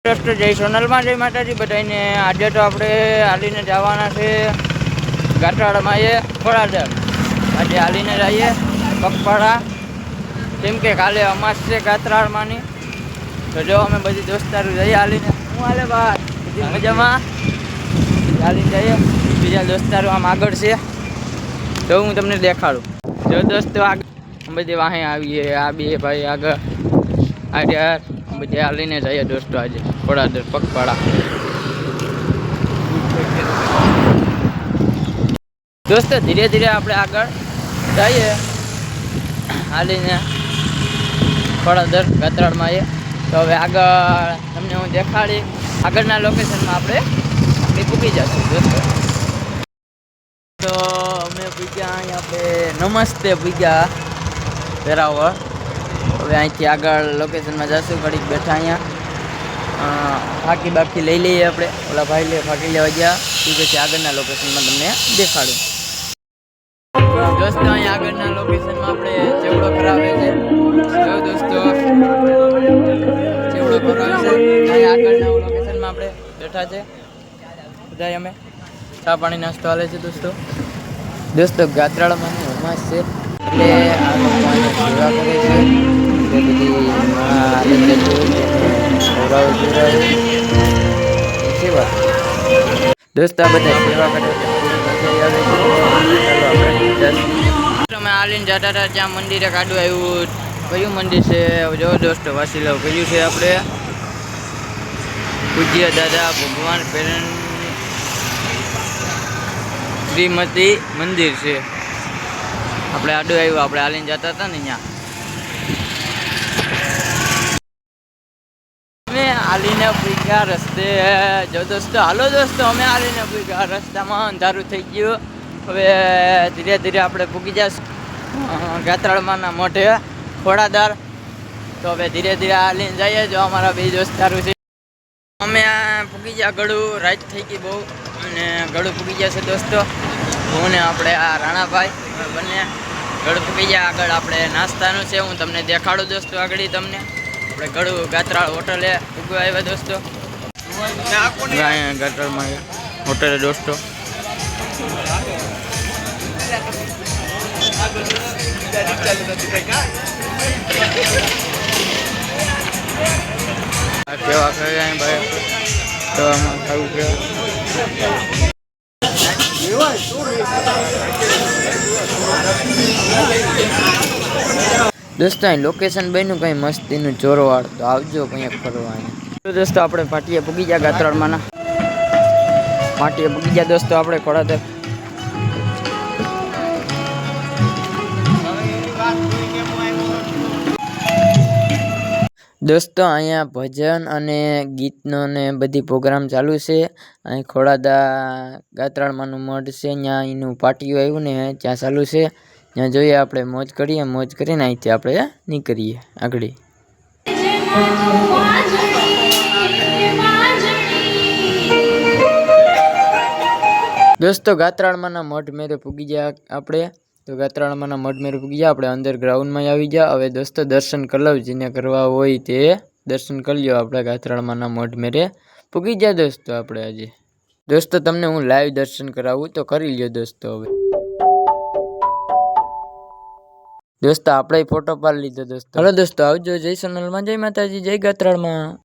દોસ્તો જય સોનલમાં જય માતાજી બધાને। આજે તો આપણે હાલીને જવાના છે ગાંઠાળમાં એ ખોડાદર। આજે હાલીને જઈએ પગપાળા, કેમ કે કાલે અમાસ છે ગાંઠાળમાંની। તો જો અમે બધી દોસ્તારો જઈએ હાલીને। હું હાલે બાર બધી મજામાં હાલીને જઈએ। બીજા દોસ્તારો આમ આગળ છે તો હું તમને દેખાડું। જો દોસ્તો આગળ બધી વાહે આવીએ, આ બે ભાઈ આગળ આજે બધી હાલીને જઈએ દોસ્તો આજે ખોડાદર પગપાળા। દોસ્તો ધીરે ધીરે આપણે આગળ જઈએ હાલીને ખોડાદર ગાંઠાળમાં એ। તો હવે આગળ તમને હું દેખાડી આગળના લોકેશનમાં આપણે પૂકી જશું દોસ્તો। તો અમે પૂગ્યા અહીં આપણે નમસ્તે પૂગ્યા વેરાવળ। હવે અહીંથી આગળ લોકેશનમાં જશું, ઘડીક બેઠા અહીંયા ફાંકી બાકી લઈ લઈએ આપણે। ઓલા ભાઈ લે ફાંકી લેવા ગયા, એ પછી આગળના લોકેશનમાં તમને દેખાડું દોસ્તો। અહીંયા આગળના લોકેશનમાં આપણે ચેવડો કરાવે છે। જો દોસ્તો ચેવડો કરાવે છે, અહીંયા આગળના લોકેશનમાં આપણે બેઠા છે બધા। અમે ચા પાણી નાસ્તો હાલે છે દોસ્તો। ગાંઠાળમાં અમાસ છે એટલે આ લોકો સેવા કરે છે। બધી સેવા દોસ્તો આ બધા સેવા કરે છે। અમે હાલીને જતા હતા ત્યાં મંદિરે કાઢું આવ્યું। કયું મંદિર છે જો દોસ્તો વાસી લો કયું છે આપણે પૂજ્ય દાદા ભગવાન પેરણ શ્રીમતી મંદિર છે। આપણે આડું આવ્યું, આપણે હાલીને જતા હતા ને ત્યાં અમે હાલીને પૂગ્યા રસ્તે। જો દોસ્તો હાલો દોસ્તો અમે હાલીને પૂગ્યા રસ્તામાં અંધારું થઈ ગયું। હવે ધીરે ધીરે આપણે પૂગી જશું ગાંઠાળમાંના મોઢે ખોડાદર। તો હવે ધીરે ધીરે હાલીને જઈએ। જો અમારા બે દોસ્તારો છે, અમે આ પૂગી ગયા ગળું, રાત થઈ ગઈ બહુ અને ગળું પૂગી જશે દોસ્તો। હું ને આપણે આ રાણાભાઈ બંને ગળું પૂગી ગયા। આગળ આપણે નાસ્તાનું છે, હું તમને દેખાડું દોસ્તો આગળ તમને। આપણે ગળું ગાંઠાળ હોટલે પૂગવા આવ્યા દોસ્તો। અહીંયા ગાંઠાળમાં હોટલે દોસ્તો કેવા કરે ભાઈ તો આમાં ખાવું કેવા દોસ્તો અહીં લોકેશન બન્યું કઈ મસ્તીનું ચોરવાડ, તો આવજો કંઈક ફરવા અહીંયા। તો દોસ્તો આપણે પાટીએ પૂગી ગયા ગાંઠાળમાંના પાટીએ પૂગી ગયા દોસ્તો આપણે ખોડાદર। દોસ્તો અહીંયા ભજન અને ગીતનો ને બધી પ્રોગ્રામ ચાલુ છે। અહીં ખોડાદર ગાંઠાળમાંનું મઢ છે, ત્યાં એનું પાટિયું આવ્યું ને ત્યાં ચાલુ છે। ત્યાં જોઈએ આપણે મોજ કરીએ, મોજ કરીને અહીંથી આપણે નીકળીએ આગળ। દોસ્તો ગાંઠાળમાંના મઢ મેરે પૂગી ગયા આપણે। તો ગાંઠાળમાંના મઢ મેરે પૂગી ગયા આપણે, અંદર ગ્રાઉન્ડમાં આવી ગયા। હવે દોસ્તો દર્શન કરી લઉં, જેને કરવા હોય તે દર્શન કરી લ્યો। આપણે ગાંઠાળમાંના મઢ મેરે પૂગી ગયા દોસ્તો આપણે આજે। દોસ્તો તમને હું લાઈવ દર્શન કરાવું તો કરી લ્યો દોસ્તો। હવે દોસ્તો આપણે ફોટો પાડી લીધો દોસ્તો। હાલો દોસ્તો આવજો, જય સોનલમાં જય માતાજી, જય ગાંઠાળમાં।